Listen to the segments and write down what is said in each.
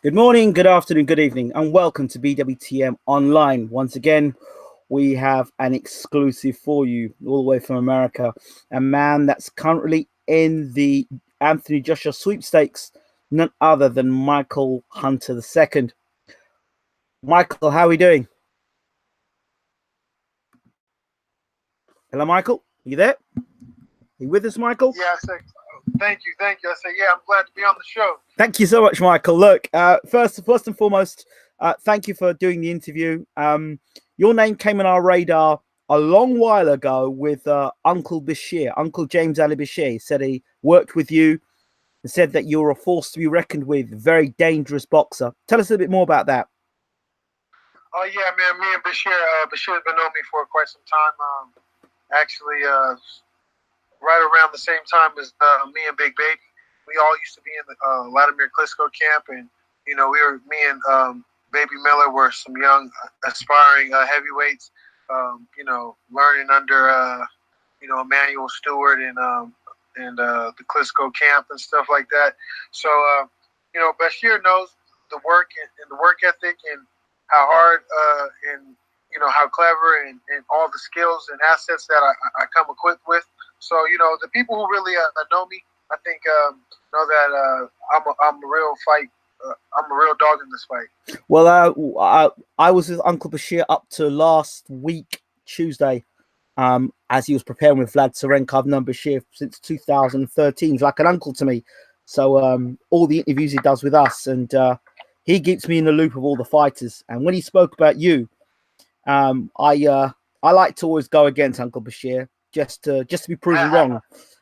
Good morning, good afternoon, good evening, and welcome to BWTM Online. Once again, we have an exclusive for you all the way from America. A man that's currently in the Anthony Joshua sweepstakes, none other than Michael Hunter II. Michael, how are we doing? Hello, Michael. Are you there? Are you with us, Michael? Yeah, I say thank you. I say, yeah, I'm glad to be on the show. Thank you so much, Michael. Look, first and foremost, thank you for doing the interview. Your name came on our radar a long while ago with Uncle Bashir, Uncle James Ali Bashir. He said he worked with you and said that you're a force to be reckoned with, very dangerous boxer. Tell us a little bit more about that. Oh yeah, man. Me and Bashir's been knowing me for quite some time. Actually, right around the same time as me and Big Baby, we all used to be in the Vladimir Klitschko camp, and me and Baby Miller were some young, aspiring heavyweights. Learning under Emmanuel Stewart and the Klitschko camp and stuff like that. So Bashir knows the work and the work ethic and how hard and how clever and all the skills and assets that I come equipped with. So the people who really know me, I think know that I'm a real fight. I'm a real dog in this fight. Well, I was with Uncle Bashir up to last week, Tuesday, as he was preparing with Vlad Serenko. I've known Bashir since 2013. He's like an uncle to me. So all the interviews he does with us, and he keeps me in the loop of all the fighters. And when he spoke about you, I like to always go against Uncle Bashir just to be proven wrong.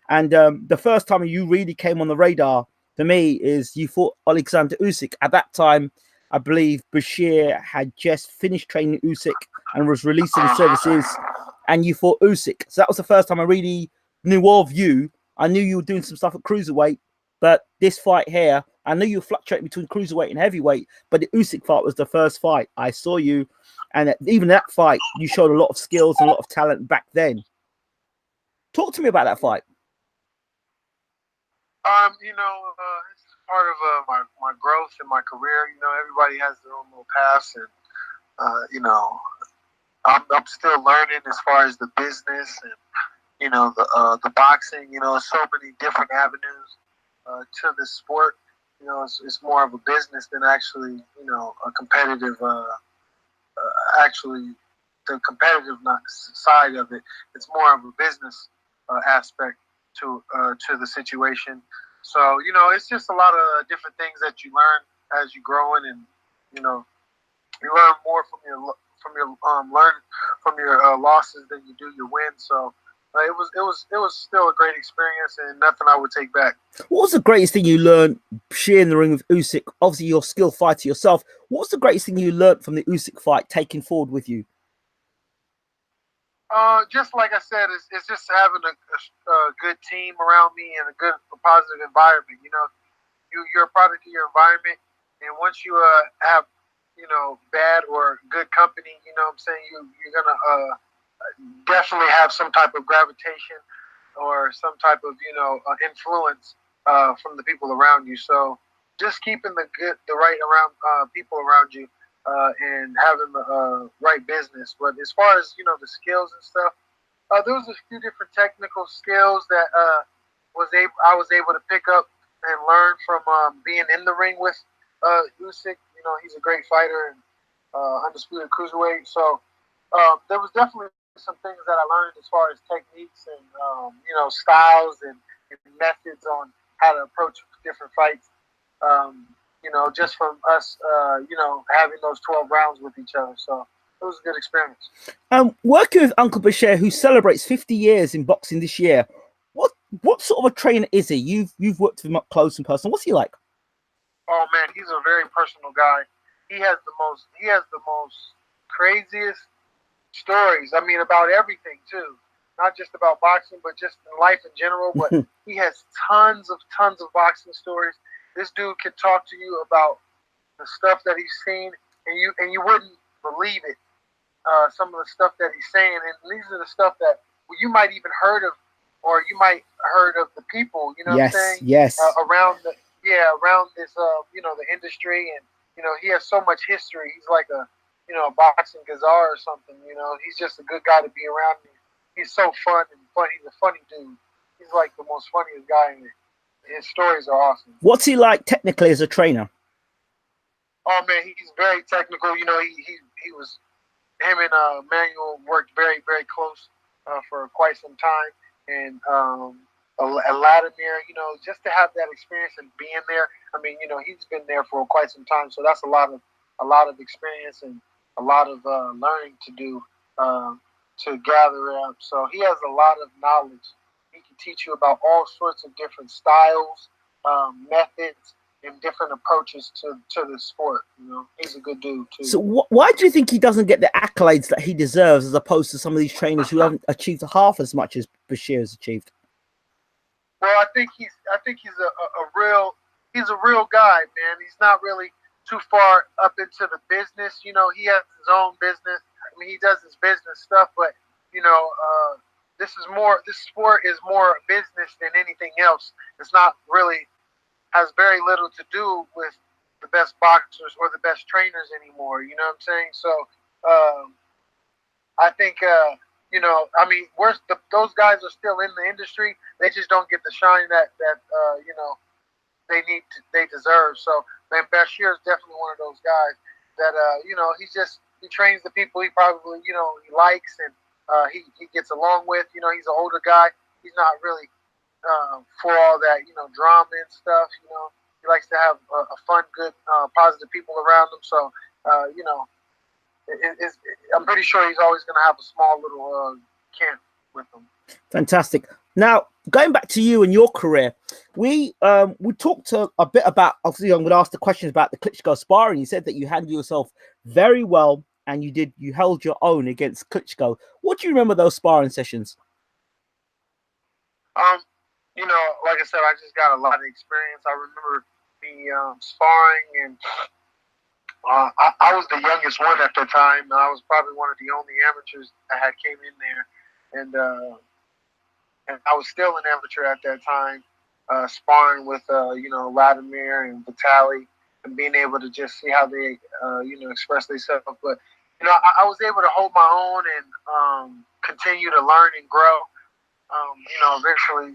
And the first time you really came on the radar for me is you fought Alexander Usyk. At that time, I believe Bashir had just finished training Usyk and was releasing his services, and you fought Usyk. So that was the first time I really knew of you. I knew you were doing some stuff at cruiserweight, but this fight here, I knew you were fluctuating between cruiserweight and heavyweight, but the Usyk fight was the first fight I saw you. And even that fight, you showed a lot of skills and a lot of talent back then. Talk to me about that fight. It's part of my growth in my career. Everybody has their own little paths, and I'm still learning as far as the business and the boxing. So many different avenues to this sport. It's more of a business than actually a competitive. Actually, the competitive side of it, it's more of a business aspect to the situation. So it's just a lot of different things that you learn as you growing, and you learn more from your losses than you do your wins. So it was still a great experience and nothing I would take back. What was the greatest thing you learned sharing the ring with Usyk? Obviously, you're a skilled fighter yourself. What's the greatest thing you learned from the Usyk fight taking forward with you? Just like I said, it's just having a good team around me and a positive environment. You're a product of your environment, and once you have bad or good company, what I'm saying, you're gonna definitely have some type of gravitation or some type of influence from the people around you. So just keeping the right around people around you. And having the right business. But as far as the skills and stuff, there was a few different technical skills that I was able to pick up and learn from being in the ring with Usyk. He's a great fighter and undisputed cruiserweight. So there was definitely some things that I learned as far as techniques and styles and methods on how to approach different fights. Just from us, having those 12 rounds with each other. So it was a good experience. Working with Uncle Bashir, who celebrates 50 years in boxing this year, what sort of a trainer is he? You've worked with him up close and personal. What's he like? Oh man, he's a very personal guy. He has the most craziest stories. I mean, about everything too. Not just about boxing, but just in life in general. But he has tons of boxing stories. This dude can talk to you about the stuff that he's seen, and you wouldn't believe it. Some of the stuff that he's saying, and these are the stuff that you might even heard of, or you might heard of the people. Yes, what I'm saying? Yes. Around the around this, the industry, and he has so much history. He's like a, a boxing gazar or something. He's just a good guy to be around. He's so fun and funny. He's a funny dude. He's like the most funniest guy in it. His stories are awesome. What's he like technically as a trainer? Oh man, he's very technical. He was, him and Manuel worked very, very close for quite some time, and Vladimir, just to have that experience and being there. I mean, he's been there for quite some time, so that's a lot of experience and a lot of learning to do to gather up. So he has a lot of knowledge. He can teach you about all sorts of different styles, methods, and different approaches to the sport. He's a good dude too. So why do you think he doesn't get the accolades that he deserves, as opposed to some of these trainers who haven't achieved half as much as Bashir has achieved? Well, I think he's a real guy, man. He's not really too far up into the business. He has his own business. I mean, he does his business stuff, but this sport is more business than anything else. It's not really, has very little to do with the best boxers or the best trainers anymore. You know what I'm saying? So I think those guys are still in the industry. They just don't get the shine that they deserve. So man, Bashir is definitely one of those guys that he trains the people he probably he likes, and he gets along with. He's an older guy. He's not really for all that drama and stuff. He likes to have a fun, good, positive people around him. So I'm pretty sure he's always going to have a small little camp with them. Fantastic. Now, going back to you and your career, we talked a bit about, obviously I'm going to ask the questions about the Klitschko sparring. You said that you handled yourself very well and you held your own against Klitschko. What do you remember those sparring sessions? Like I said, I just got a lot of experience. I remember me sparring, and I was the youngest one at the time. I was probably one of the only amateurs that had came in there, and I was still an amateur at that time, sparring with Vladimir and Vitaly, and being able to just see how they express themselves. But I was able to hold my own and continue to learn and grow. Eventually,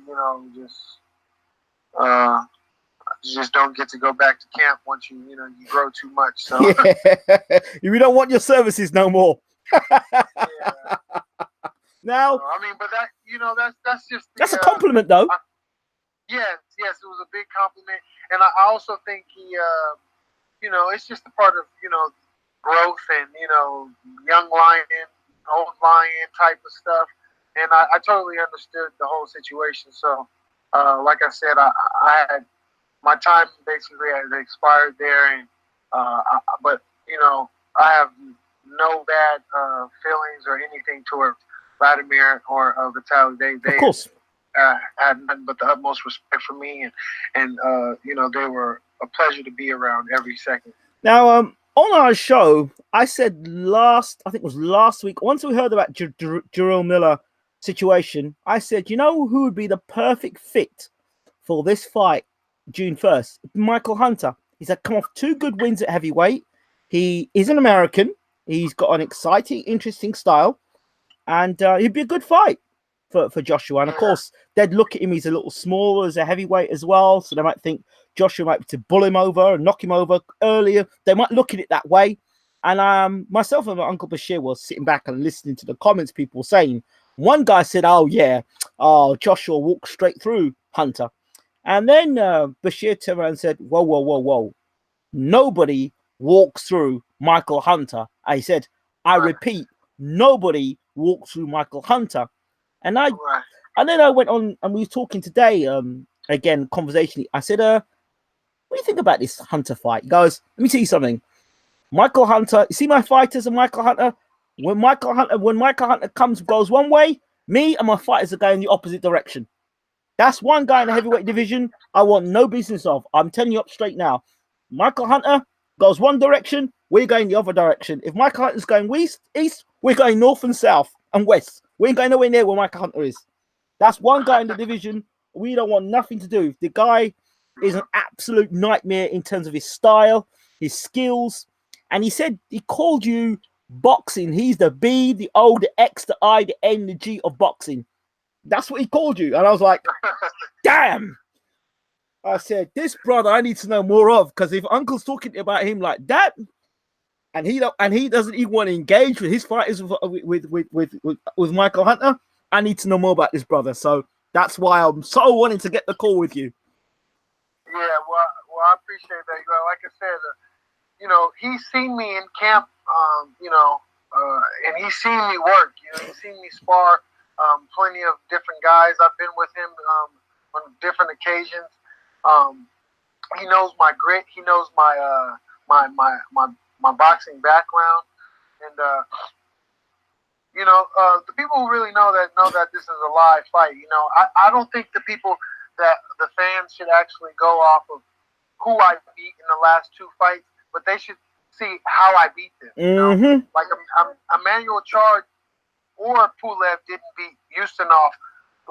you just don't get to go back to camp once you grow too much. So yeah. You don't want your services no more. Yeah. Now, but that's just that's a compliment, though. Yes, it was a big compliment, and I also think he, it's just a part of growth and young lion, old lion type of stuff. And I totally understood the whole situation. So, like I said, I had my time basically had expired there, and but I have no bad feelings or anything towards Vladimir or Vitaly. They of course had nothing but the utmost respect for me, and they were a pleasure to be around every second. Now, on our show, I said last week, once we heard about Jarrell Miller situation, I said, who would be the perfect fit for this fight June 1st? Michael Hunter. He's had come off 2 good wins at heavyweight. He is an American. He's got an exciting, interesting style, and he'd be a good fight for Joshua. And of course, they'd look at him, he's a little smaller as a heavyweight as well, so they might think Joshua might be to bull him over and knock him over earlier. They might look at it that way. And myself and my Uncle Bashir was sitting back and listening to the comments people were saying. One guy said, Joshua walked straight through Hunter. And then Bashir turned around and said, whoa. Nobody walks through Michael Hunter. I said, I repeat, nobody walks through Michael Hunter. And then I went on and we were talking today, again, conversationally. I said, what do you think about this Hunter fight? He goes, let me tell you something. Michael Hunter, you see my fighters and Michael Hunter? When Michael Hunter goes one way, me and my fighters are going the opposite direction. That's one guy in the heavyweight division I want no business of. I'm telling you up straight now. Michael Hunter goes one direction, we're going the other direction. If Michael Hunter's going east, we're going north and south and west. We ain't going nowhere near where Michael Hunter is. That's one guy in the division we don't want nothing to do. The guy is an absolute nightmare in terms of his style, his skills. And he said he called you boxing. He's the B, the O, the X, the I, the N, the G of boxing. That's what he called you. And I was like, damn. I said, this brother I need to know more of, because if Uncle's talking about him like that, and he doesn't even want to engage with his fighters with Michael Hunter, I need to know more about this brother. So that's why I'm so wanting to get the call with you. Yeah, well, I appreciate that. Like I said, he's seen me in camp, and he's seen me work. He's seen me spar plenty of different guys. I've been with him on different occasions. He knows my grit. He knows my boxing background, and the people who really know that this is a live fight. I don't think the people that the fans should actually go off of who I beat in the last two fights, but they should see how I beat them. Mm-hmm. Like Emmanuel Chard or Pulev didn't beat Ustinov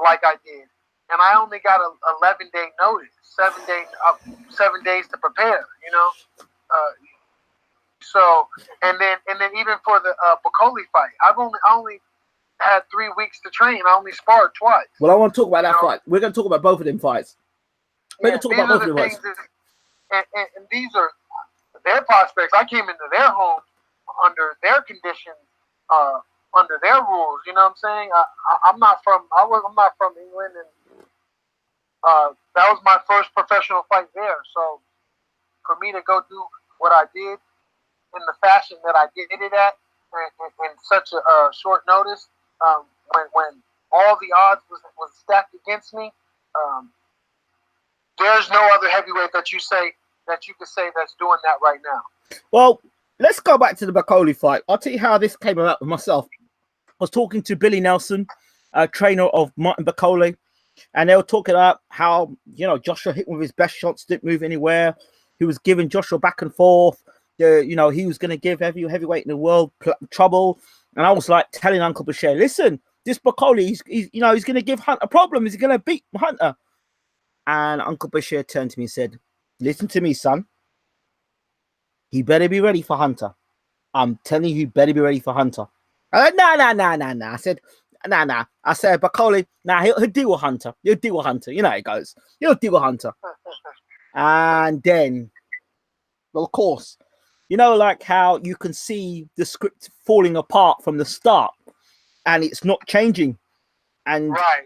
like I did, and I only got a 11-day notice, 7 days to prepare. So and then even for the Bacoli fight, I only had 3 weeks to train. I only sparred twice. Well, I want to talk about that fight. We're going to talk about both of them fights. We're going to talk about both of them fights. And these are their prospects. I came into their home under their conditions, under their rules. You know what I'm saying? I'm not from England, and that was my first professional fight there. So for me to go do what I did in the fashion that I did it at, in such a short notice, when all the odds was stacked against me, there's no other heavyweight that you could say that's doing that right now. Well, let's go back to the Bacoli fight. I'll tell you how this came about with myself. I was talking to Billy Nelson, a trainer of Martin Bacoli, and they were talking about how Joshua hit with his best shots, didn't move anywhere. He was giving Joshua back and forth. He was going to give every heavyweight in the world trouble. And I was like telling Uncle Bashir, listen, this Bacoli, he's going to give Hunter a problem. He's going to beat Hunter. And Uncle Bashir turned to me and said, listen to me, son. He better be ready for Hunter. I'm telling you, he better be ready for Hunter. I said, nah. I said, nah. I said, Bacoli, he'll deal with Hunter. He'll deal with Hunter. You know how it goes. He'll deal with Hunter. And then, well, of course, like how you can see the script falling apart from the start and it's not changing. And right.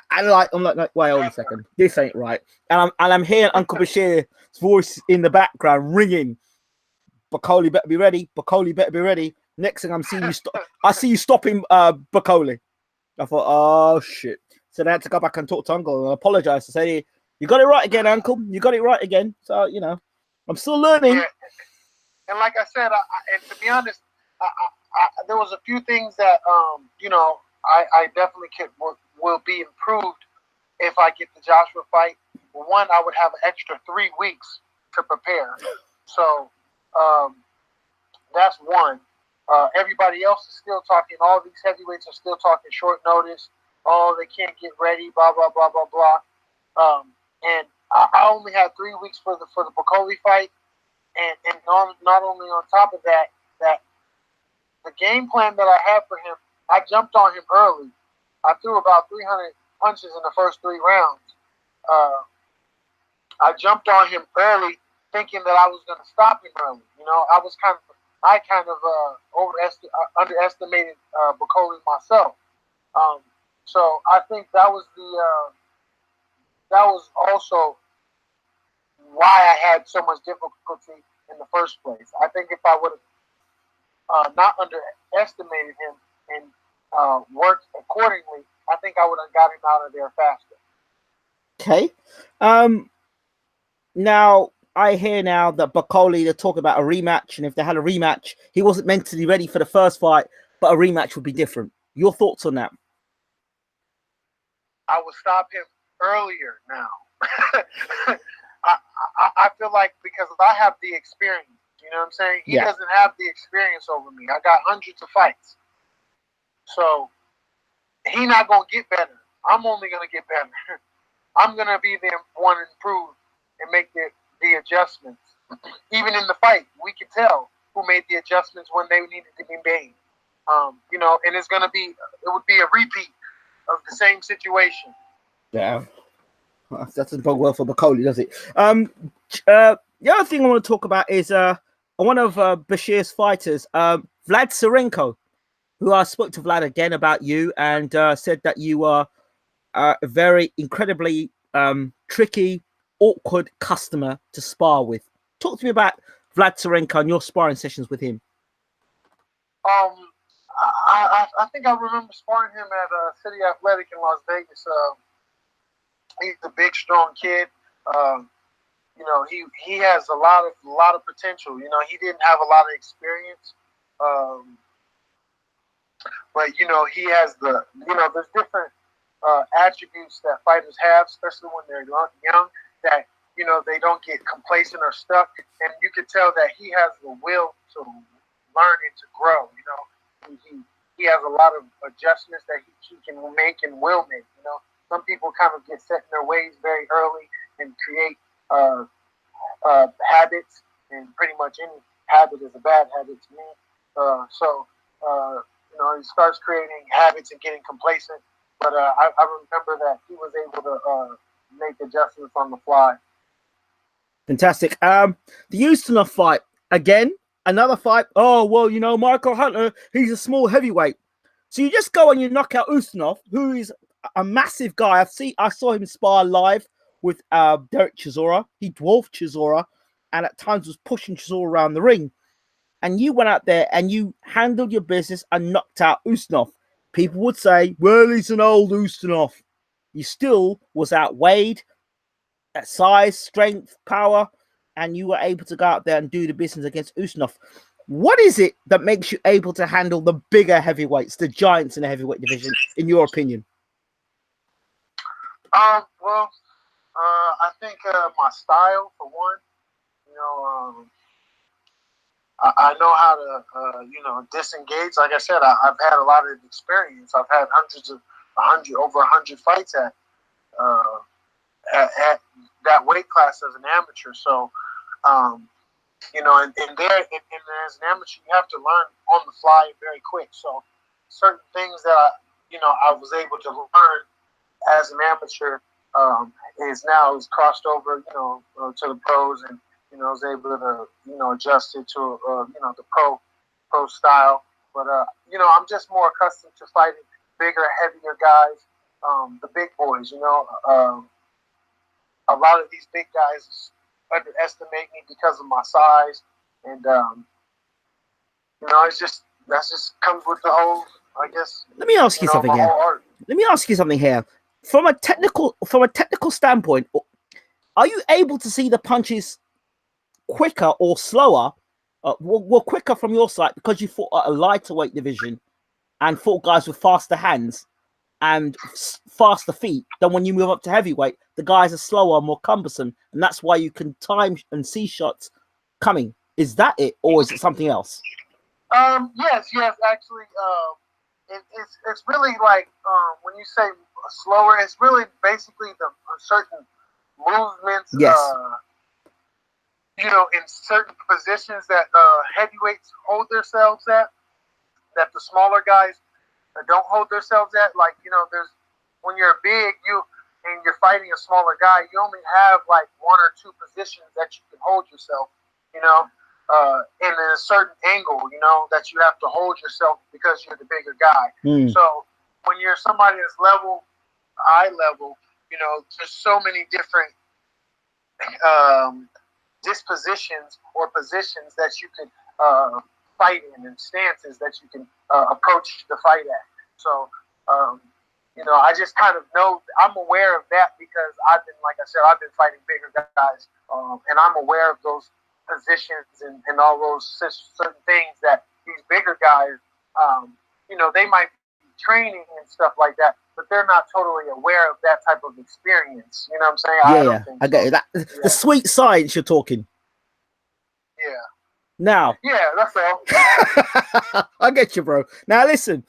I'm like, wait, hold a second. This ain't right. And I'm hearing Uncle Bashir's voice in the background ringing. Bacoli better be ready. Bacoli better be ready. Next thing I'm seeing you I see you stopping Bacoli. I thought, oh shit. So I had to go back and talk to Uncle and apologize to say, you got it right again, Uncle. You got it right again. So, I'm still learning. Yeah. And like I said, and to be honest, there was a few things that, I definitely will be improved if I get the Joshua fight. One, I would have an extra 3 weeks to prepare. So that's one. Everybody else is still talking. All these heavyweights are still talking short notice. Oh, they can't get ready, blah, blah, blah, blah, blah. And I only had 3 weeks for the Bacoli fight. And not only on top of that the game plan that I had for him, I jumped on him early. I threw about 300 punches in the first 3 rounds. I jumped on him early, thinking that I was going to stop him early. I kind of underestimated Bacoli myself. So I think that was also why I had so much difficulty in the first place. I think if I would have not underestimated him and worked accordingly, I think I would have got him out of there faster. Okay. Now I hear now that Bacoli, they're talking about a rematch, and if they had a rematch, he wasn't mentally ready for the first fight, but a rematch would be different. Your thoughts on that? I would stop him earlier now. I feel like because I have the experience, you know what I'm saying? He doesn't have the experience over me. I got hundreds of fights. So he not going to get better. I'm only going to get better. I'm going to be the one improved and make the adjustments. Even in the fight, we could tell who made the adjustments when they needed to be made. You know, and it would be a repeat of the same situation. Yeah, that doesn't bode well for Bacoli, does it? The other thing I want to talk about is one of Bashir's fighters, Vlad Tsarenko, who I spoke to Vlad again about you and said that you are a very incredibly tricky, awkward customer to spar with. Talk to me about Vlad Tsarenko and your sparring sessions with him. I think I remember sparring him at City Athletic in Las Vegas. He's a big, strong kid. You know, he has a lot of potential. You know, he didn't have a lot of experience, but you know, he has there's different attributes that fighters have, especially when they're young. That you know they don't get complacent or stuck, and you can tell that he has the will to learn and to grow. You know, he has a lot of adjustments that he can make and will make. You know, some people kind of get set in their ways very early and create habits, and pretty much any habit is a bad habit to me. You know, he starts creating habits and getting complacent. But I remember that he was able to make adjustments on the fly. Fantastic. The Ustinov fight again. Another fight. Oh well, you know, Michael Hunter. He's a small heavyweight. So you just go and you knock out Ustinov, who is a massive guy. I saw him spar live with Derek Chisora. He dwarfed Chisora, and at times was pushing Chisora around the ring. And you went out there and you handled your business and knocked out Ustinov. People would say, well, he's an old Ustinov. You still was outweighed at size, strength, power, and you were able to go out there and do the business against Ustinov. What is it that makes you able to handle the bigger heavyweights, the giants in the heavyweight division, in your opinion? Well, I think my style, for one. You know, I know how to, you know, disengage. Like I said, I've had a lot of experience. I've had over 100 fights at that weight class as an amateur. So, you know, and as an amateur, you have to learn on the fly very quick. So, certain things that I was able to learn as an amateur is crossed over, you know, to the pros, and you know, is able to, you know, adjust it to, you know, the pro style. But, you know, I'm just more accustomed to fighting bigger, heavier guys, the big boys, you know. A lot of these big guys underestimate me because of my size. And, you know, that just comes with the whole, I guess. Let me ask you something here. Let me ask you something here. From a technical standpoint, are you able to see the punches quicker or slower, quicker from your side because you fought at a lighter weight division and fought guys with faster hands and faster feet than when you move up to heavyweight? The guys are slower, more cumbersome, and that's why you can time and see shots coming. Is that it, or is it something else? Yes, actually, it's really like when you say slower, it's really basically the certain movements. Yes. You know, in certain positions that heavyweights hold themselves at, that the smaller guys don't hold themselves at. Like, you know, when you're big, and you're fighting a smaller guy, you only have like one or two positions that you can hold yourself, you know, and in a certain angle, you know, that you have to hold yourself because you're the bigger guy. So when you're somebody that's eye level, you know, there's so many different dispositions or positions that you can fight in, and stances that you can approach the fight at. So, you know, I just kind of know, I'm aware of that because I've been fighting bigger guys, and I'm aware of those positions and all those certain things that these bigger guys, you know, they might be training and stuff like that, but they're not totally aware of that type of experience. You know what I'm saying? I get it. The sweet science you're talking. Yeah. Now. Yeah, that's all. I get you, bro. Now listen.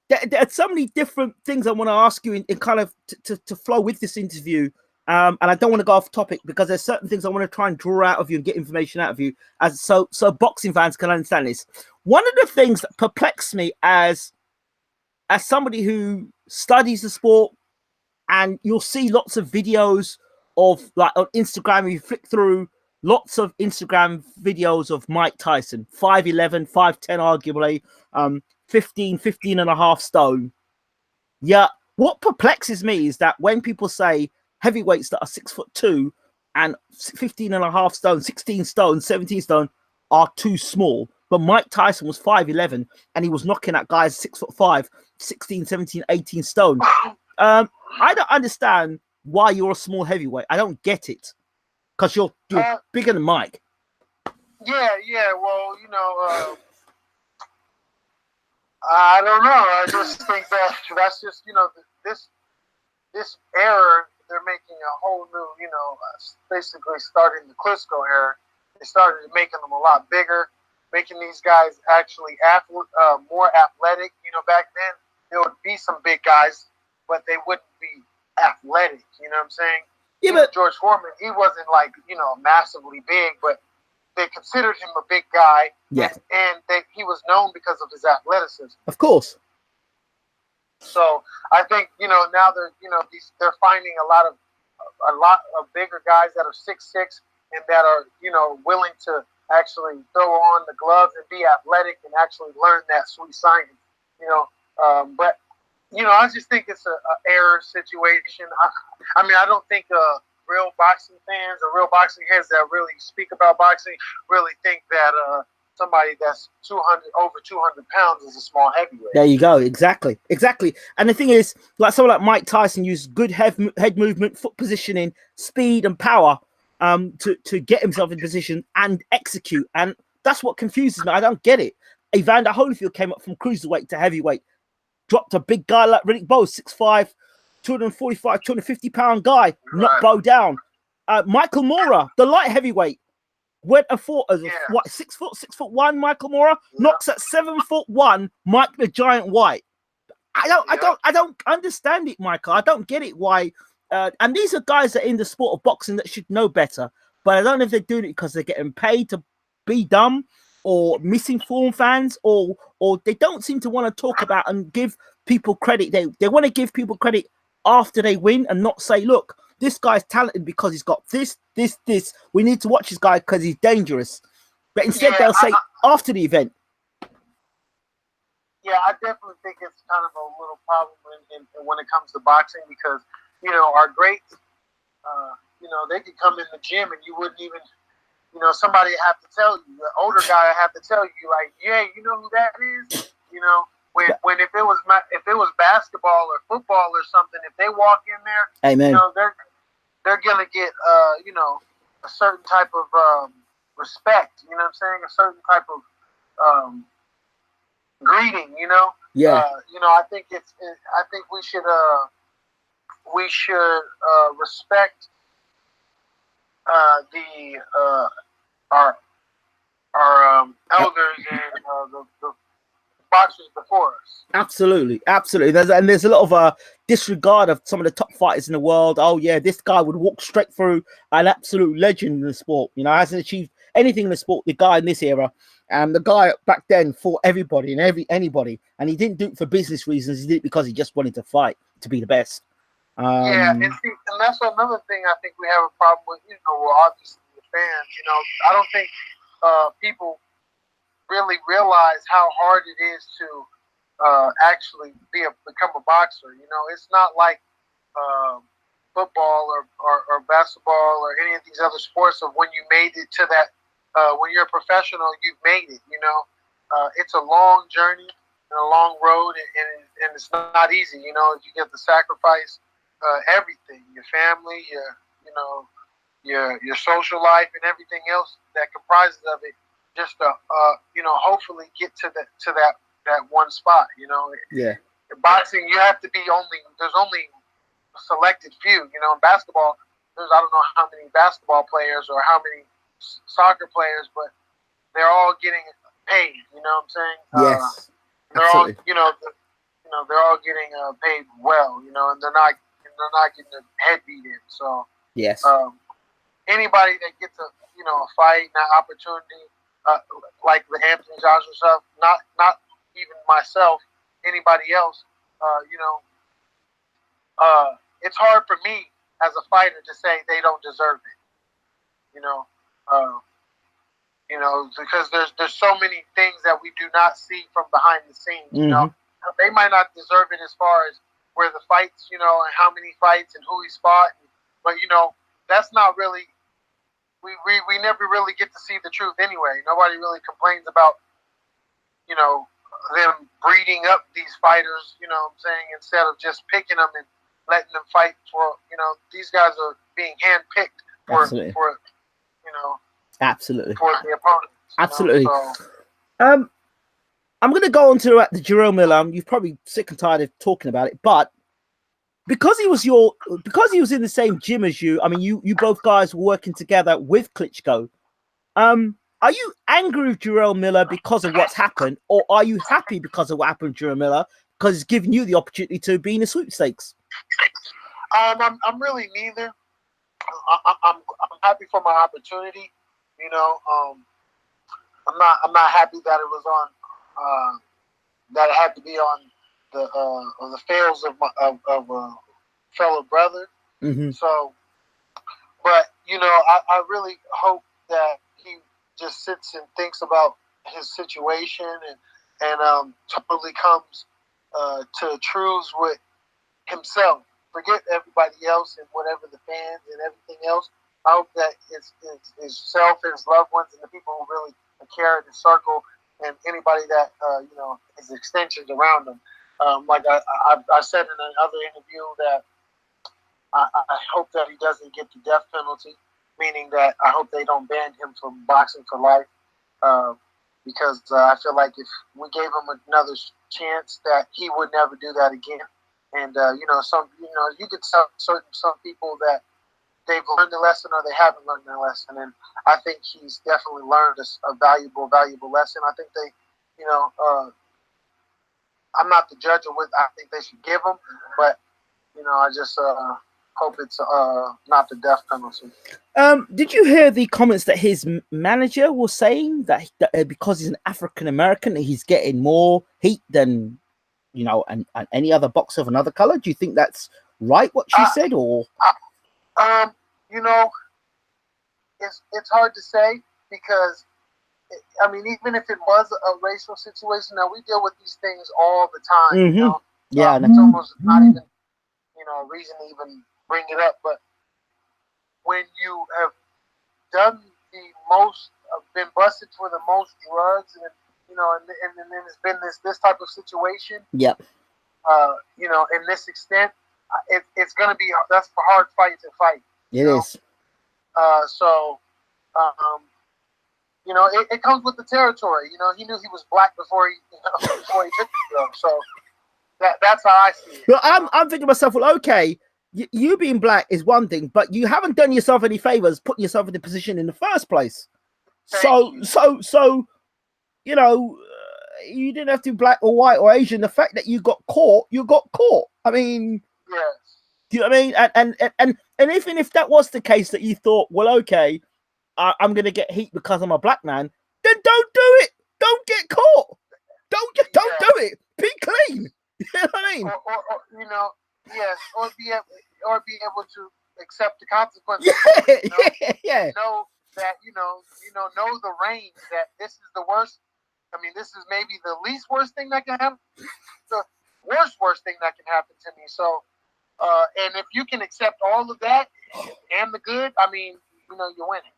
There are so many different things I want to ask you in kind of to flow with this interview and I don't want to go off topic because there's certain things I want to try and draw out of you and get information out of you, as so boxing fans can understand this. One of the things that perplexes me as somebody who studies the sport, and you'll see lots of videos of, like, on Instagram, you flick through lots of Instagram videos of Mike Tyson, 5'11", 5'10", arguably, 15 and a half stone. Yeah, what perplexes me is that when people say heavyweights that are 6'2" and 15 and a half stone, 16 stone, 17 stone are too small. But Mike Tyson was 5'11", and he was knocking at guys 6'5", 16, 17, 18 stone. I don't understand why you're a small heavyweight. I don't get it. Because you're bigger than Mike. Yeah. Well, I don't know. I just think that's just, this era, they're making a whole new, basically starting the Klitschko era. They started making them a lot bigger, making these guys actually more athletic. Back then there would be some big guys, but they wouldn't be athletic. You know what I'm saying? Yeah, even but George Foreman, he wasn't like, massively big, but they considered him a big guy. Yes. And he was known because of his athleticism. Of course. So I think, now they're finding a lot of bigger guys that are 6'6" and that are, willing to actually throw on the gloves and be athletic and actually learn that sweet science, but I just think it's a error situation. I mean, I don't think real boxing fans or real boxing heads that really speak about boxing really think that somebody that's over 200 pounds is a small heavyweight. There you go. Exactly. And the thing is, like someone like Mike Tyson used good head movement, foot positioning, speed, and power to get himself in position and execute. And that's what confuses me. I don't get it. Evander Holyfield came up from cruiserweight to heavyweight. Dropped a big guy like Riddick Bowe, 6'5", 245, 250-pound guy, right. Knocked Bowe down. Michael Moorer, the light heavyweight, went and fought as 6'1" Michael Moorer, knocks at 7'1" Mike the Giant White. I don't understand it, Michael. I don't get it why. And these are guys that are in the sport of boxing that should know better, but I don't know if they're doing it because they're getting paid to be dumb, or misinformed fans, or they don't seem to want to talk about and give people credit. They want to give people credit after they win and not say, look, this guy's talented because he's got this. We need to watch this guy because he's dangerous. But instead they'll say after the event. Yeah, I definitely think it's kind of a little problem when it comes to boxing because, our greats, they could come in the gym and you wouldn't even... somebody have to tell you, the older guy have to tell you, like, yeah, you know who that is? When if it was basketball or football or something, if they walk in there, amen, they're gonna get a certain type of respect. You know what I'm saying? A certain type of greeting. Yeah. I think I think we should respect our elders and the boxers before us. Absolutely. There's a lot of disregard of some of the top fighters in the world. Oh yeah, this guy would walk straight through, an absolute legend in the sport. Hasn't achieved anything in the sport. The guy in this era, and the guy back then fought everybody and anybody, and he didn't do it for business reasons. He did it because he just wanted to fight to be the best. And that's another thing I think we have a problem with. Obviously the fans. I don't think people really realize how hard it is to actually become a boxer. It's not like football or basketball or any of these other sports of when you made it to that. When you're a professional, you've made it. It's a long journey and a long road, and it's not easy. You get to sacrifice everything, your family, your social life, and everything else that comprises of it, just to hopefully get to that one spot. Yeah. In boxing, you have to be there's only a selected few. In basketball, I don't know how many basketball players or how many soccer players, but they're all getting paid. You know what I'm saying? Yes. They're absolutely. all, they're all getting paid well. And they're not getting their head beat in. So Yes. Anybody that gets a fight, an opportunity, like the Anthony Joshua stuff, not even myself, anybody else, it's hard for me as a fighter to say they don't deserve it. Because there's so many things that we do not see from behind the scenes. They might not deserve it as far as where the fights, and how many fights and who he's fought, but that's not really. We never really get to see the truth anyway. Nobody really complains about them breeding up these fighters. You know what I'm saying, instead of just picking them and letting them fight for. These guys are being handpicked for Absolutely. Absolutely. For the opponents. Absolutely. So, I'm going to go on to the Jarrell Miller. You're probably sick and tired of talking about it, but because he was in the same gym as you, I mean, you both guys were working together with Klitschko. Are you angry with Jarrell Miller because of what's happened, or are you happy because of what happened to Jarrell Miller because it's given you the opportunity to be in the sweepstakes? I'm really neither. I'm happy for my opportunity. I'm not happy that it was on that it had to be on the fails of a fellow brother. Mm-hmm. So, but I really hope that he just sits and thinks about his situation and totally comes to truths with himself. Forget everybody else and whatever the fans and everything else. I hope that his self and his loved ones and the people who really care in his circle and anybody that his extensions around him. Like I said in another interview that I hope that he doesn't get the death penalty, meaning that I hope they don't ban him from boxing for life, because I feel like if we gave him another chance, that he would never do that again. And you could tell some people that they've learned the lesson or they haven't learned their lesson, and I think he's definitely learned a valuable lesson. I think they, I'm not the judge of what I think they should give him, but I just hope it's not the death penalty. Did you hear the comments that his manager was saying that because he's an African American, he's getting more heat than and any other boxer of another color? Do you think that's right what she said, or? It's hard to say because, even if it was a racial situation, now we deal with these things all the time. Mm-hmm. Yeah, it's almost not even a reason to even bring it up. But when you have done the most, been busted for the most drugs, and and then it's been this type of situation. Yep. In this extent, it's going to be that's a hard fight to fight. It is. It comes with the territory. He knew he was black before he before he took the drug. So that's how I see it. Well, I'm thinking to myself, well, okay, you being black is one thing, but you haven't done yourself any favors putting yourself in the position in the first place. You didn't have to be black or white or Asian. The fact that you got caught, you got caught. I mean, yes. Do you know what I mean? And even if that was the case, that you thought, well, okay, I'm going to get heat because I'm a black man, then don't do it. Don't get caught. Don't do it. Be clean. You know what I mean? Or yes, or be able to accept the consequences. Yeah. Know that know the range that this is the worst. This is maybe the least worst thing that can happen. The worst thing that can happen to me. So, and if you can accept all of that and the good, you're winning.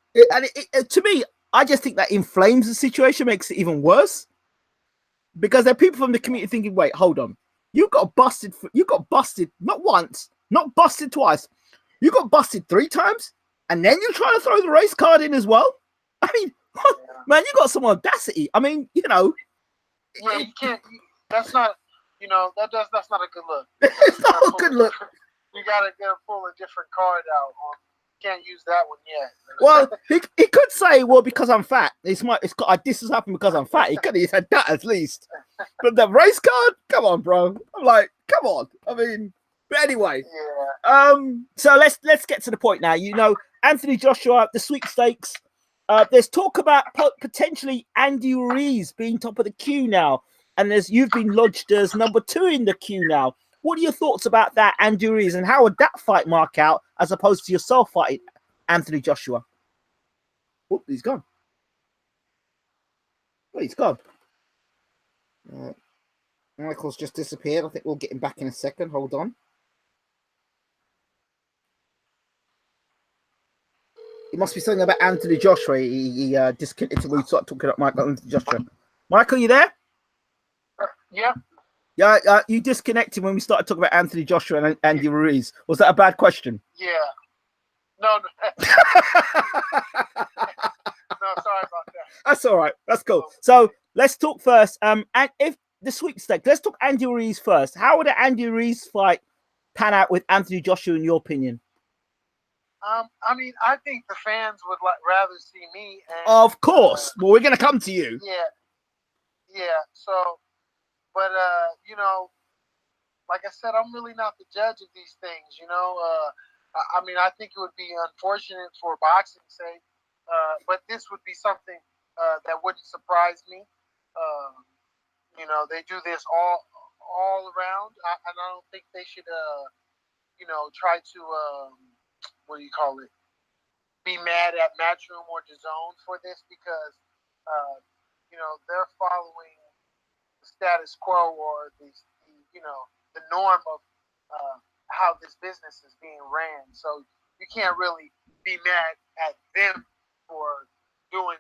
To me, I just think that inflames the situation, makes it even worse. Because there are people from the community thinking, wait, hold on. You got busted not once, not busted twice. You got busted 3 times, and then you're trying to throw the race card in as well? Man, you got some audacity. Yeah, you can't. That's not. That's not a good look. It's not a good look. You gotta pull a different card out. Can't use that one yet. Well, he could say, well, because I'm fat. This has happened because I'm fat. He could have said that at least. But the race card, come on, bro. I'm like, come on. But anyway, Yeah. so let's get to the point now. You know, Anthony Joshua, the sweepstakes. There's talk about potentially Andy Ruiz being top of the queue now, and you've been lodged as number 2 in the queue now. What are your thoughts about that, Andy Ruiz, and how would that fight mark out as opposed to yourself fighting Anthony Joshua? Oh, he's gone. Oh, he's gone. Michael's just disappeared. I think we'll get him back in a second. Hold on. It must be something about Anthony Joshua. He disconnected when we started talking about Michael Anthony Joshua. Michael, you there? Yeah. Yeah, you disconnected when we started talking about Anthony Joshua and Andy Ruiz. Was that a bad question? Yeah. No. No, sorry about that. That's all right. That's cool. So let's talk first. And if the sweepstakes, let's talk Andy Ruiz first. How would an Andy Ruiz fight pan out with Anthony Joshua, in your opinion? I mean, I think the fans would rather see me. And, of course. Well, we're going to come to you. Yeah. So, but you know, like I said, I'm really not the judge of these things. You know, I mean, I think it would be unfortunate for boxing's sake, but this would be something that wouldn't surprise me. You know, they do this all around, and I don't think they should, you know, try to. What do you call it? Be mad at Matchroom or DAZN for this because, you know, they're following the status quo or the you know, the norm of how this business is being ran. So you can't really be mad at them for doing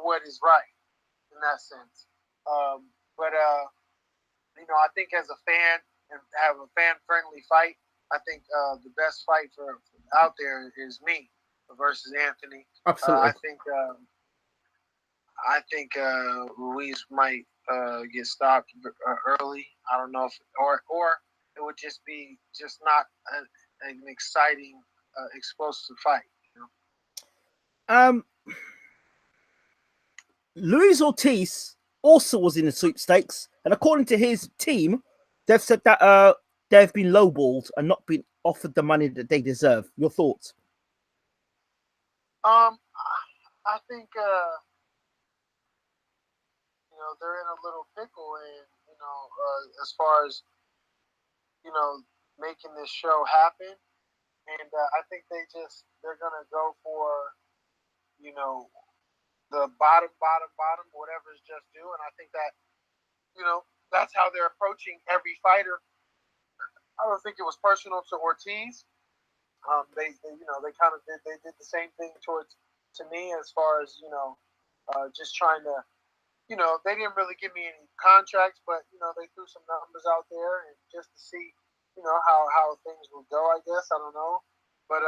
what is right in that sense. But you know, I think as a fan and have a fan-friendly fight, I think the best fight for out there is me versus Anthony. Absolutely. I think Ruiz might get stopped early. I don't know if or it would just be not an exciting, explosive fight. You know? Luis Ortiz also was in the sweepstakes, and according to his team, they've said that they've been lowballed and not been offered the money that they deserve. Your thoughts? I think you know, they're in a little pickle, and you know, as far as you know, making this show happen, and I think they're gonna go for, you know, the bottom, whatever is just due, and I think that, you know, that's how they're approaching every fighter. I don't think it was personal to Ortiz. They you know, they kind of did the same thing to me as far as, you know, just trying to, you know, they didn't really give me any contracts, but you know, they threw some numbers out there and just to see, you know, how things will go. I guess I don't know, but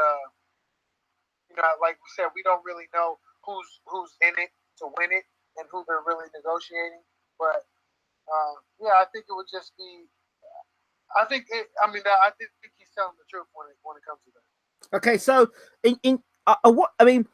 you know, like we said, we don't really know who's in it to win it and who they're really negotiating. But yeah, I think it would just be. I think he's telling the truth when it comes to that. Okay, so what I mean,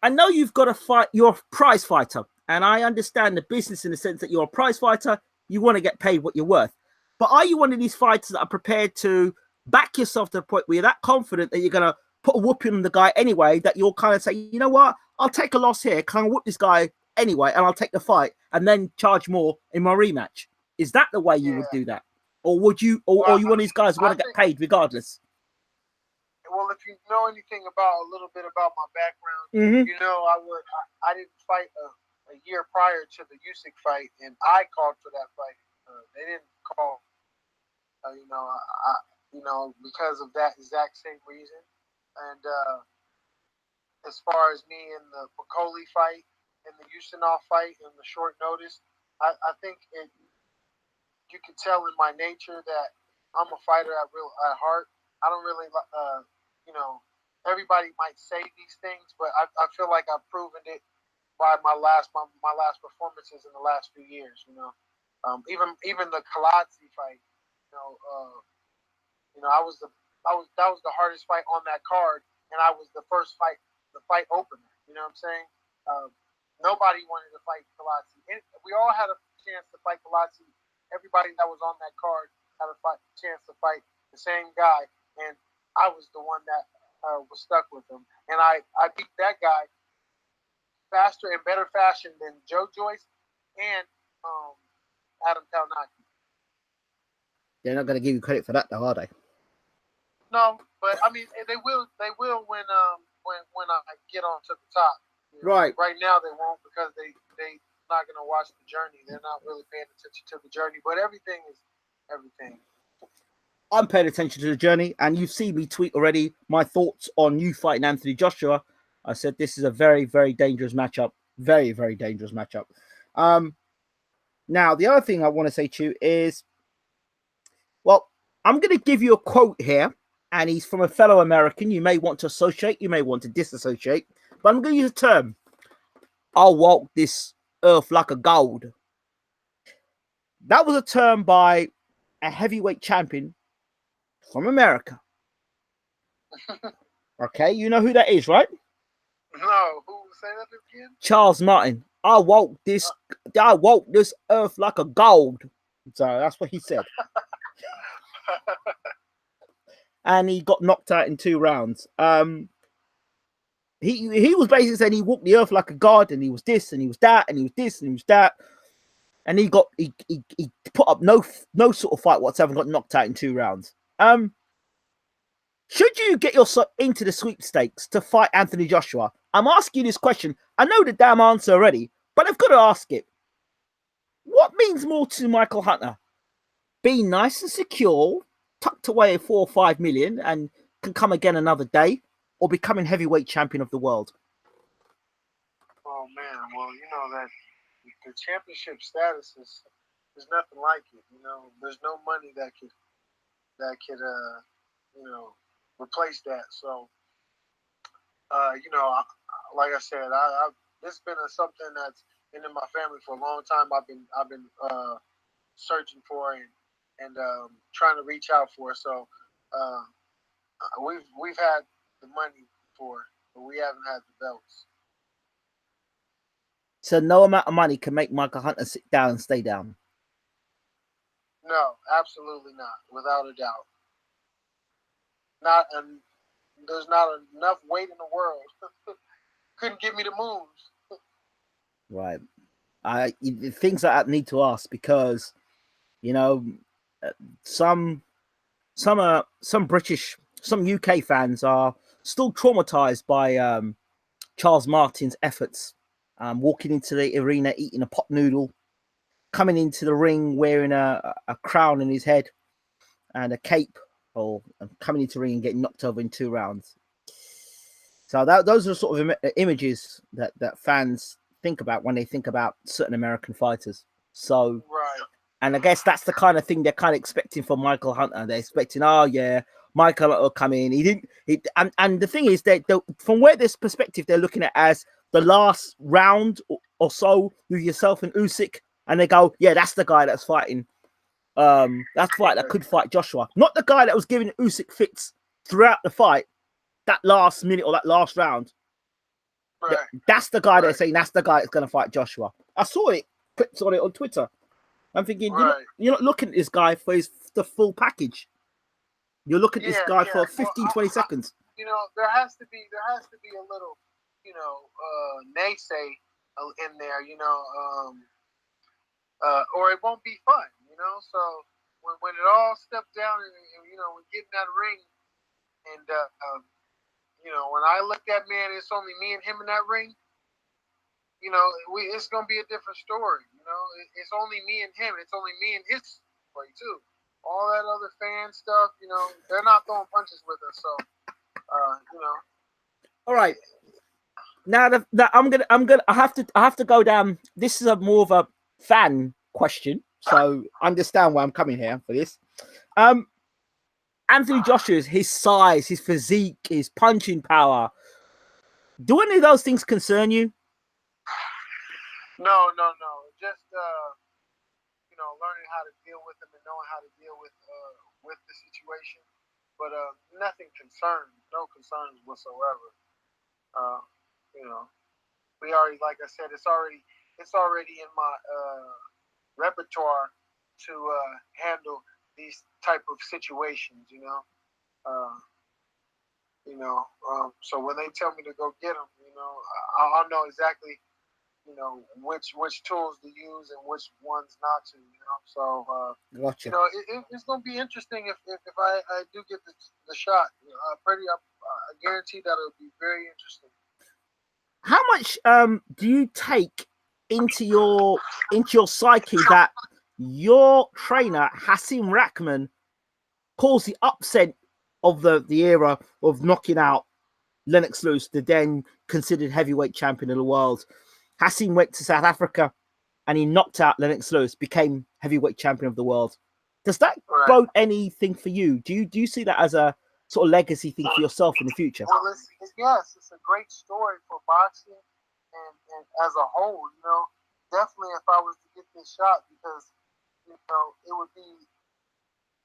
I know you've got to fight. You're a prize fighter, and I understand the business in the sense that you're a prize fighter. You want to get paid what you're worth. But are you one of these fighters that are prepared to back yourself to the point where you're that confident that you're going to put a whooping on the guy anyway, that you'll kind of say, you know what, I'll take a loss here. Can I whoop this guy anyway? And I'll take the fight and then charge more in my rematch. Is that the way you would do that? Or would you, or you one of these guys who want to get paid regardless? Well, if you know anything a little bit about my background, you know, I didn't fight a year prior to the Usyk fight, and I called for that fight. They didn't call, you know, because of that exact same reason. And as far as me in the Bacoli fight and the Ustinov fight and the short notice, I think you can tell in my nature that I'm a fighter at heart. I don't really, you know, everybody might say these things, but I feel like I've proven it by my last performances in the last few years. You know, even the Kaladze fight. You know, that was the hardest fight on that card, and I was the fight opener. You know what I'm saying? Nobody wanted to fight Kaladze. We all had a chance to fight Kaladze. Everybody that was on that card had a chance to fight the same guy, and I was the one that was stuck with him, and I beat that guy faster and better fashion than Joe Joyce and Adam Kalnaki. They're not going to give you credit for that, though, are they? No, but I mean they will when I get on to the top. You know? Right. Right now they won't because they not going to watch the journey. They're not really paying attention to the journey. But everything is everything. I'm paying attention to the journey, and you've seen me tweet already my thoughts on you fighting Anthony Joshua. I said this is a very, very dangerous matchup. Very, very dangerous matchup. Now, the other thing I want to say to you is, well, I'm going to give you a quote here, and he's from a fellow American. You may want to associate, you may want to disassociate, but I'm going to use a term. I'll walk this earth like a gold. That was a term by a heavyweight champion from America. Okay, you know who that is, right? No, who say that again? Charles Martin. I walk this earth like a gold. So that's what he said. And he got knocked out in 2 rounds. He was basically saying he walked the earth like a god, and he was this, and he was that, and he was this, and he was that. And he put up no sort of fight whatsoever and got knocked out in 2 rounds. Should you get yourself into the sweepstakes to fight Anthony Joshua? I'm asking you this question. I know the damn answer already, but I've got to ask it. What means more to Michael Hunter? Being nice and secure, tucked away at 4 or 5 million and can come again another day, or becoming heavyweight champion of the world? Oh man, well you know that the championship status is nothing like it. You know, there's no money that could replace that. So you know, like I said, this has been something that's been in my family for a long time. I've been searching for and trying to reach out for. So we've had the money for, but we haven't had the belts. So no amount of money can make Michael Hunter sit down and stay down. No, absolutely not, without a doubt. There's not enough weight in the world. Couldn't give me the moves. Right. Things like that need to ask, because you know some UK fans are still traumatized by Charles Martin's efforts. Walking into the arena, eating a pot noodle, coming into the ring wearing a crown in his head and a cape, or coming into the ring and getting knocked over in 2 rounds. So those are sort of images that fans think about when they think about certain American fighters. So, right. And I guess that's the kind of thing they're kind of expecting from Michael Hunter. They're expecting, oh yeah, Michael Hunter will come in. And the thing is that from where this perspective, they're looking at as the last round or so with yourself and Usyk, and they go, yeah, that's the guy that's fighting. That's the fight that could fight Joshua, not the guy that was giving Usyk fits throughout the fight. That last minute or that last round, right. That's the guy they're saying that's the guy that's going to fight Joshua. I saw it, clips on it on Twitter. I'm thinking, you're not looking at this guy for the full package. You're looking at this guy for 15, 20 seconds. You know, there has to be a little, naysay in there, or it won't be fun, So when it all steps down and we get in that ring, and when I look at man, it's only me and him in that ring. It's gonna be a different story. It's only me and him. It's only me and his story too. All that other fan stuff, they're not throwing punches with us. So, All right. Now I have to go down. This is more of a fan question, so understand why I'm coming here for this. Anthony Joshua, his size, his physique, his punching power. Do any of those things concern you? No. Just learning how to deal with them and knowing how to deal with the situation. But nothing concerns, no concerns whatsoever. We already, like I said, it's already in my repertoire to handle these type of situations, so when they tell me to go get them, I'll know exactly, which tools to use and which ones not to, So, Gotcha. It's going to be interesting if I do get the shot. I guarantee that it'll be very interesting. How much do you take into your psyche that your trainer Hasim Rahman calls the upset of the era of knocking out Lennox Lewis, the then considered heavyweight champion of the world? Hasim went to South Africa and he knocked out Lennox Lewis, became heavyweight champion of the world. Does that bode anything for you? Do you see that as a sort of legacy thing for yourself in the future? Well, yes, it's a great story for boxing and as a whole, definitely if I was to get this shot, because, it would be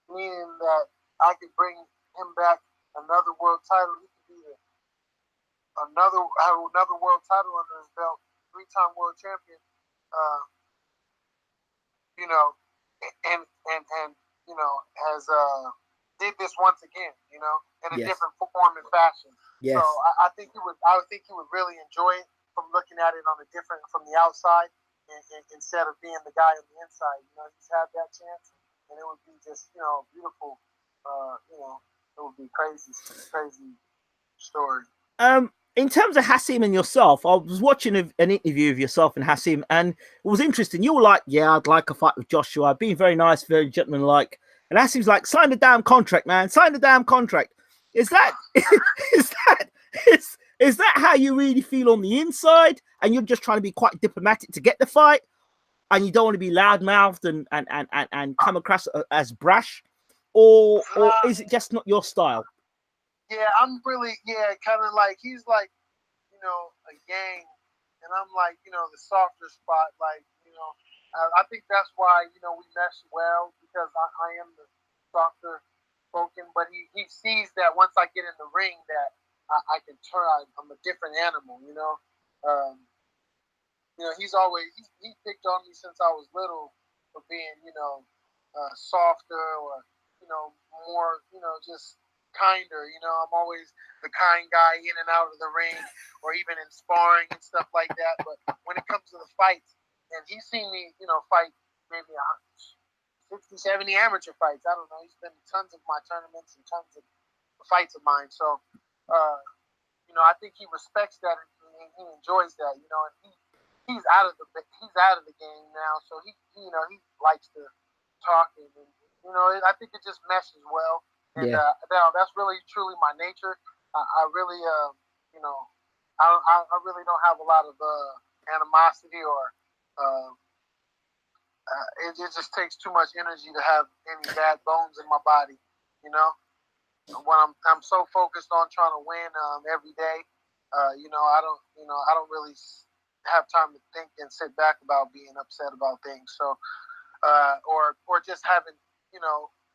meaning that I could bring him back another world title. He could be have another world title under his belt, 3-time world champion, has did this once again, in a different form and fashion. Yes. So I think he would really enjoy it from looking at it from the outside, instead of being the guy on the inside. He's had that chance, and it would be just, beautiful. It would be crazy story. In terms of Hasim and yourself, I was watching an interview of yourself and Hasim, and it was interesting. You were like, "Yeah, I'd like a fight with Joshua. Being very nice, very gentlemanlike." And Hasim's like, "Sign the damn contract, man. Sign the damn contract." Is that is that how you really feel on the inside? And you're just trying to be quite diplomatic to get the fight, and you don't want to be loudmouthed and come across as brash, or is it just not your style? Yeah, I'm really, kind of like, he's like, a yang, and I'm like, the softer spot, like, I think that's why, we mesh well, because I am the softer spoken, but he sees that once I get in the ring that I can turn, I'm a different animal, he's always, he picked on me since I was little for being, softer, or, more, just kinder. I'm always the kind guy in and out of the ring, or even in sparring and stuff like that. But when it comes to the fights, and he's seen me, fight maybe 60, 70 amateur fights. I don't know. He's been to tons of my tournaments and tons of fights of mine. So, I think he respects that, and he enjoys that. And he's out of the game now. So he likes to talk, and I think it just meshes well. And that's really truly my nature. I really, I really don't have a lot of animosity, or it just takes too much energy to have any bad bones in my body. When I'm so focused on trying to win every day, I don't really have time to think and sit back about being upset about things. So, or just having,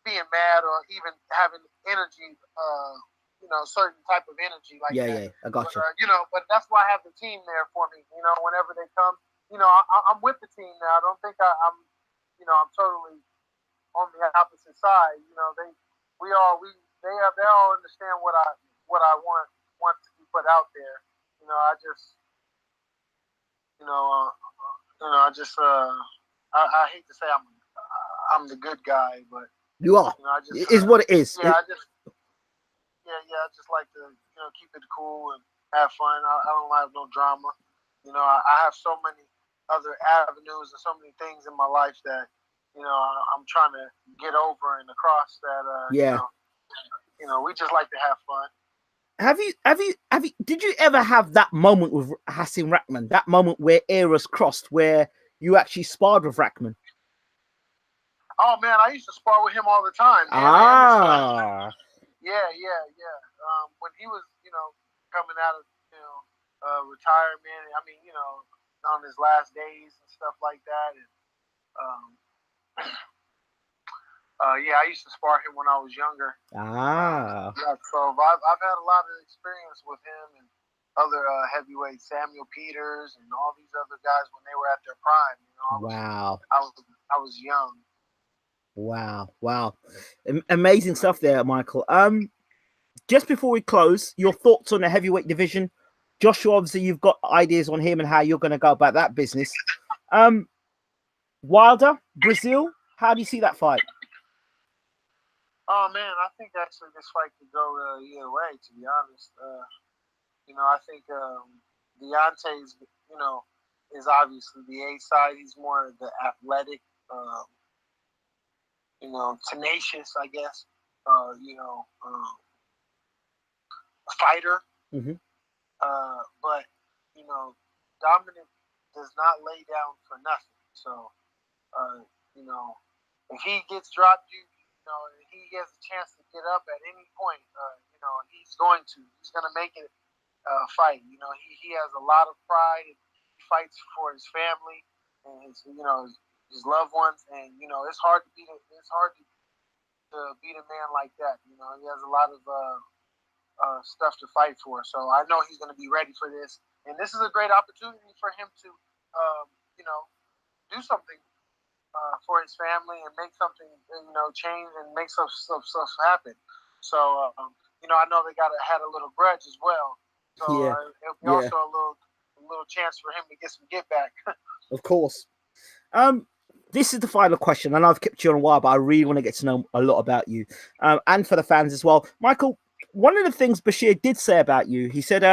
being mad, or even having energy, certain type of energy like that. Yeah, I got you. But that's why I have the team there for me. Whenever they come, I'm with the team now. I don't think I'm totally on the opposite side. They all understand what I want to be put out there. I hate to say I'm the good guy, but you are. It is what it is. Yeah, I just like to keep it cool and have fun. I don't have no drama. I have so many other avenues and so many things in my life that I'm trying to get over and across. That we just like to have fun. Have you? Did you ever have that moment with Hasim Rahman? That moment where eras crossed, where you actually sparred with Rahman? Oh man, I used to spar with him all the time. Man. Yeah. When he was, coming out of, retirement. I mean, on his last days and stuff like that. And I used to spar him when I was younger. So I've had a lot of experience with him and other heavyweights, Samuel Peters and all these other guys when they were at their prime. Wow. I was young. Wow, wow, amazing stuff there, Michael. Just before we close, your thoughts on the heavyweight division. Joshua, obviously, you've got ideas on him and how you're going to go about that business. Wilder, Brazil, how do you see that fight? Oh man, I think actually this fight could go either way. To be honest, I think Deontay's, is obviously the A side. He's more the athletic, tenacious, I guess. Fighter. Mm-hmm. But Dominic does not lay down for nothing. So, if he gets dropped, he has a chance to get up at any point. He's going to make it fight. He has a lot of pride. And he fights for his family and his loved ones. And it's hard to beat a man like that. He has a lot of stuff to fight for. So I know he's going to be ready for this. And this is a great opportunity for him to, do something for his family and make something, change and make some stuff happen. So, I know they had a little grudge as well. So it'll be also a little chance for him to get some get back. Of course. This is the final question, and I've kept you on a while, but I really want to get to know a lot about you, and for the fans as well. Michael, one of the things Bashir did say about you, he said,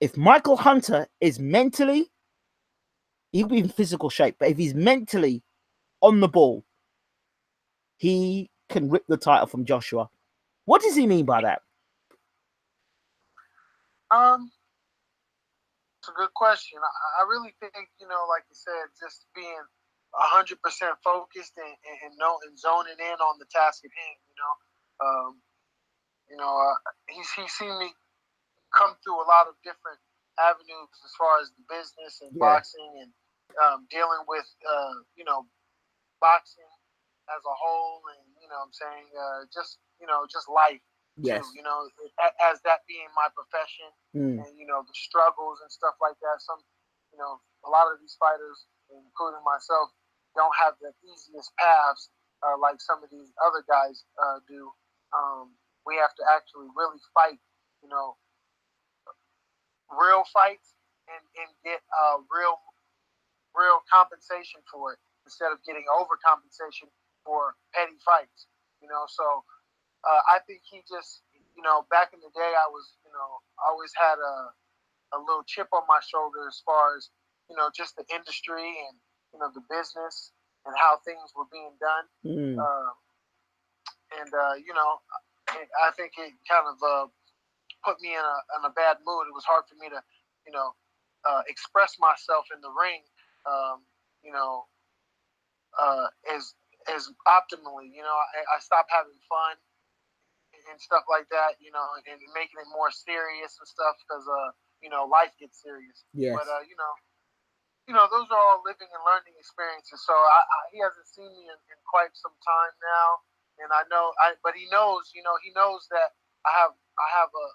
if Michael Hunter is mentally, he'll be in physical shape, but if he's mentally on the ball, he can rip the title from Joshua. What does he mean by that? It's a good question. I really think, like you said, just being 100% focused and zoning in on the task at hand. He's seen me come through a lot of different avenues as far as the business and boxing and dealing with boxing as a whole, and just life too. As that being my profession, and the struggles and stuff like that. A lot of these fighters, including myself, don't have the easiest paths like some of these other guys do. We have to actually really fight, real fights and get real compensation for it instead of getting overcompensation for petty fights. So I think he just, back in the day, I was, always had a little chip on my shoulder as far as, just the industry and, the business and how things were being done. I think it kind of put me in a bad mood. It was hard for me to, express myself in the ring, as optimally. I stopped having fun and stuff like that, and making it more serious and stuff because, life gets serious. Yes. But, those are all living and learning experiences. So he hasn't seen me in quite some time now, and but he knows, he knows that I have a,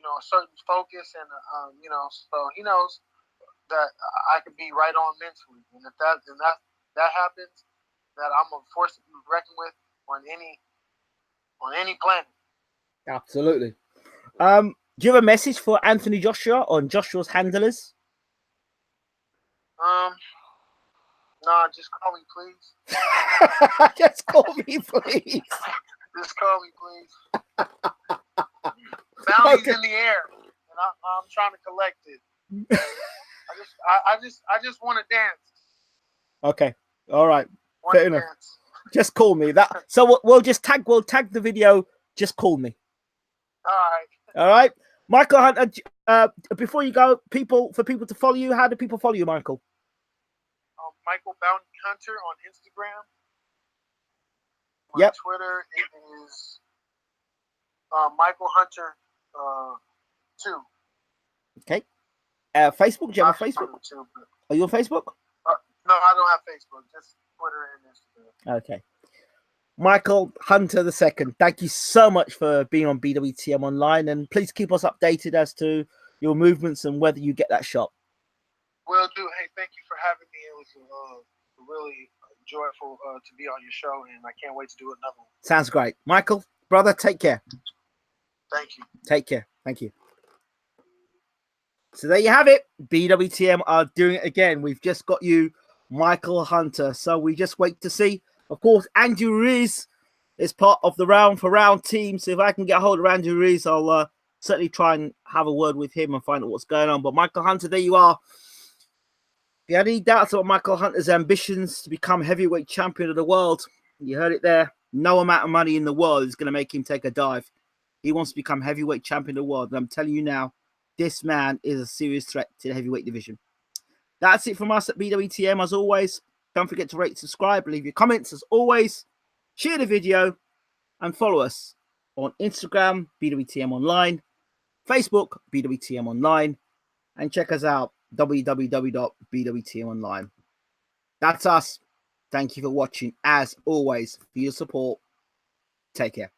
a certain focus, and so he knows that I can be right on mentally, and if that happens, that I'm a force to be reckoned with on any planet. Absolutely. Do you have a message for Anthony Joshua on Joshua's handlers? Nah, just call me, please. Just call me, please. Just call me, please. Bounty's in the air, and I'm trying to collect it. I just want to dance. Okay, all right, fair enough. Just call me. So we'll tag the video. Just call me. All right, Michael Hunter. Before you go, for people to follow you, how do people follow you, Michael? Michael Bounty Hunter on Instagram. Yep. Twitter, it is Michael Hunter 2. Okay. Facebook? Do you have a Facebook? Are you on Facebook? No, I don't have Facebook. Just Twitter and Instagram. Okay. Michael Hunter II, thank you so much for being on BWTM Online, and please keep us updated as to your movements and whether you get that shot. Will do. Hey, thank you for having me. It was really joyful to be on your show, and I can't wait to do another one. Sounds great. Michael, brother, take care. Thank you. Take care. Thank you. So there you have it. BWTM are doing it again. We've just got you Michael Hunter. So we just wait to see. Of course, Andrew Ruiz is part of the round for round team. So if I can get a hold of Andrew Ruiz, I'll certainly try and have a word with him and find out what's going on. But Michael Hunter, there you are. If you had any doubts about Michael Hunter's ambitions to become heavyweight champion of the world, you heard it there. No amount of money in the world is going to make him take a dive. He wants to become heavyweight champion of the world. And I'm telling you now, this man is a serious threat to the heavyweight division. That's it from us at BWTM. As always, don't forget to rate, subscribe, leave your comments. As always, share the video and follow us on Instagram, BWTMOnline, Facebook, BWTMOnline, and check us out, www.bwtmonline. That's us. Thank you for watching. As always, for your support. Take care.